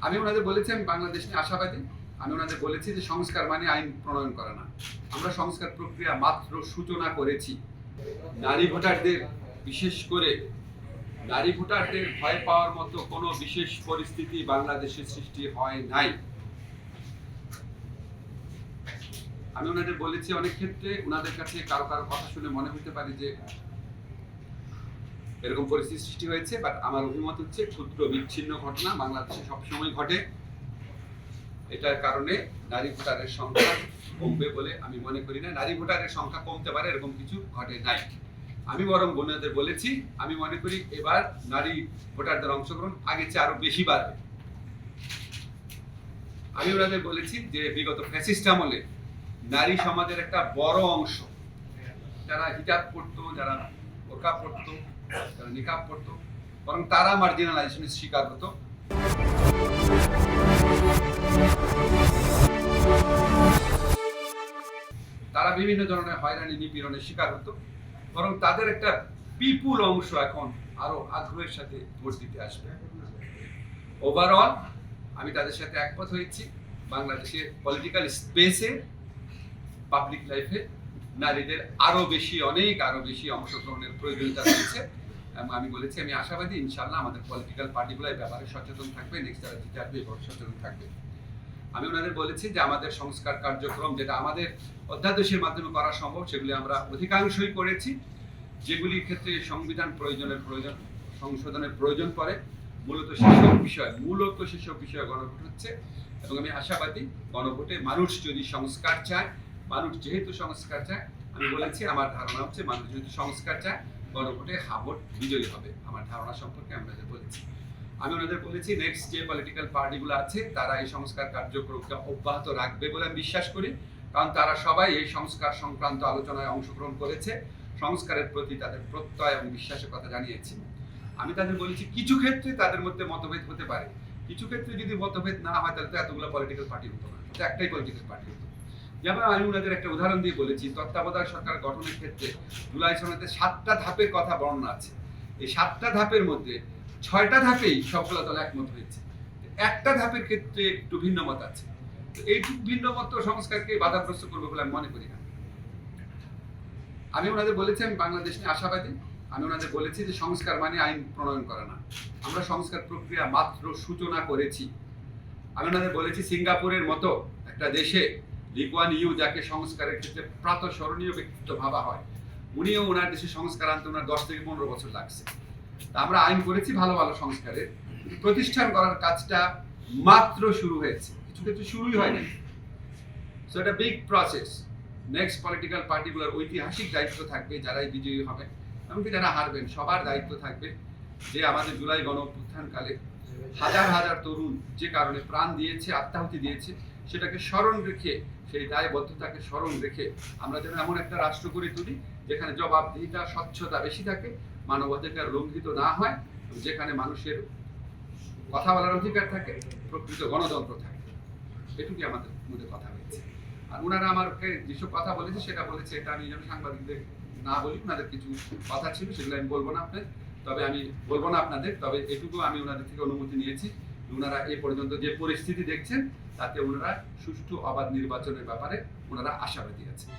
আমি ওনাদের বলেছি আমি বাংলাদেশ নিয়ে আশাবাদী। আমি ওনাদের বলেছি যে সংস্কার মানে আইন প্রণয়ন করা না। আমরা সংস্কার প্রক্রিয়া মাত্র সূচনা করেছি। নারী ভোটারদের, বিশেষ করে নারী ভোটারদের ভয় পাওয়ার মতো কোনো বিশেষ পরিস্থিতি বাংলাদেশে সৃষ্টি হয় নাই। আমি ওনাদের বলেছি অনেক ক্ষেত্রে ওনাদের কাছে কারো কারো কথা শুনে মনে হতে পারে যে এরকম পরিস্থিতি সৃষ্টি হয়েছে, বাট আমার অভিমত হচ্ছে ক্ষুদ্র বিচ্ছিন্ন ঘটনা বাংলাদেশে সবসময় ঘটে। এটার কারণে নারী ভোটারের সংখ্যা কমবে বলে আমি মনে করি না। নারী ভোটারের সংখ্যা কমতে পারে এরকম কিছু ঘটে নাই। আমি বরং বোনদের বলেছি আমি মনে করি এবার নারী ভোটারদের অংশগ্রহণ আগের চেয়ে আরো বেশি বাড়বে। আমি ওনাদের বলেছি যে বিগত ফ্যাসিস্ট আমলে নারী সমাজের একটা বড় অংশ যারা হিজাব পড়তো, যারা বোরকা পড়তো, যারা নিকাব পড়তো, বরং তারা মার্জিনালাইজেশনের শিকার হতো। তারা বিভিন্ন ধরনের হয়রানি নিপীড়নের শিকার হতো, বরং তাদের একটা বিপুল অংশ এখন আরো আগ্রহের সাথে ভোট দিতে আসবে। ওভারঅল আমি তাদের সাথে একমত হয়েছি বাংলাদেশের পলিটিক্যাল স্পেসে, পাবলিক লাইফে নারীদের আরো বেশি অংশগ্রহণের প্রয়োজনীয়তা রয়েছে। এবং আমি বলেছি আমি আশাবাদী ইনশাআল্লাহ আমাদের পলিটিক্যাল পার্টিগুলো এই ব্যাপারে সচেতন থাকবে, নেক্সট যারা জিতে আসবে এই সচেতন থাকবে। আমি ওনাদের বলেছি যে আমাদের সংস্কার কার্যক্রম যেটা আমাদের অধ্যাদেশের মাধ্যমে করা সম্ভব সেগুলি আমরা অধিকাংশই করেছি। যেগুলির ক্ষেত্রে সংবিধান সংশোধনের প্রয়োজন পড়ে মূলত সেসব বিষয় গণভোট হচ্ছে। এবং আমি আশাবাদী গণভোটে মানুষ যদি সংস্কার চায়, মানুষ যেহেতু সংস্কার চায়, আমি বলেছি আমার ধারণা হচ্ছে মানুষ যেহেতু সংস্কার চায় গণভোটে হাভোট বিজয়ী হবে। আমার ধারণা সম্পর্কে আমি ওনাদের বলেছি। আমি ওনাদের বলেছি নেক্সট যে পলিটিক্যাল পার্টিগুলো আছে তারা এই সংস্কার কার্যক্রমকে অব্যাহত রাখবে বলে আমি বিশ্বাস করি, কারণ তারা সবাই এই সংস্কার সংক্রান্ত আলোচনায় অংশগ্রহণ করেছে, সংস্কারের প্রতি তাদের প্রত্যয় এবং বিশ্বাসের কথা জানিয়েছি। আমি তাদের বলেছি কিছু ক্ষেত্রে তাদের মধ্যে মতভেদ হতে পারে, কিছু ক্ষেত্রে যদি মতভেদ না হয় তাহলে তো এতগুলো পলিটিক্যাল পার্টি হতো না, তো একটাই পলিটিক্যাল পার্টি হতো। যেমন আমি ওনাদের একটা উদাহরণ দিয়ে বলেছি তত্ত্বাবধায়ক সরকার গঠনের ক্ষেত্রে জুলাই সনদে 7টা ধাপের কথা বর্ণনা আছে। এই 7টা ধাপের মধ্যে 6টা ধাপেই সবগুলো দল একমত হয়েছে, একটা ধাপের ক্ষেত্রে একটু ভিন্ন মত আছে। এই ভিন্ন মত সংস্কারকে বাধাগ্রস্ত করবে বলে আমি মনে করি না। আমি ওনাদের বলেছি আমি বাংলাদেশ নিয়ে আশাবাদী। আমি ওনাদের বলেছি যে সংস্কার মানে আইন প্রণয়ন করা না। আমরা সংস্কার প্রক্রিয়া মাত্র সূচনা করেছি। আমি ওনাদের বলেছি সিঙ্গাপুরের মতো একটা দেশে লি কুয়ান ইউ যাকে সংস্কারের ক্ষেত্রে প্রাতঃস্মরণীয় ব্যক্তিত্ব ভাবা হয়, উনিও ওনার দেশে সংস্কার আনতে ওনার 10 থেকে 15 বছর লাগছে। তা আমরা আইন করেছি ভালো সংস্কারের, প্রতিষ্ঠান করার কাজটা মাত্র শুরু হয়েছে, কিছু ক্ষেত্রে শুরুই হয়নি। সো এটা বিগ প্রসেস। নেক্সট পলিটিক্যাল পার্টিগুলোর ঐতিহাসিক দায়িত্ব থাকবে, যারাই বিজয়ী হবে এমনকি যারা হারবেন সবার দায়িত্ব থাকবে যে আমাদের জুলাই গণ অভ্যুত্থানকালে হাজার হাজার তরুণ যে কারণে প্রাণ দিয়েছে, আত্মাহুতি দিয়েছে, সেটাকে স্মরণ রেখে, সেই দায়বদ্ধতাকে স্মরণ রেখে আমরা যেন এমন একটা রাষ্ট্র গড়ে তুলি যেখানে জবাবদিহিতা, স্বচ্ছতা বেশি থাকে, মানবাধিকার লঙ্ঘিত না হয়, যেখানে মানুষের কথা বলার অধিকার থাকে, প্রকৃত গণতন্ত্র থাকে। এটুকুই আমাদের মধ্যে কথা হয়েছে। আর ওনারা আমাকে যেসব কথা বলেছে সেটা বলেছে, এটা আমি যেন সাংবাদিকদের না বলি, ওনাদের কিছু কথা ছিল সেগুলো আমি বলবো না আপনাদের, তবে এটুকু আমি ওনাদের থেকে অনুমতি নিয়েছি। ওনারা এ পর্যন্ত যে পরিস্থিতি দেখছেন তাতে ওনারা সুষ্ঠু অবাধ নির্বাচনের ব্যাপারে ওনারা আশাবাদী আছেন।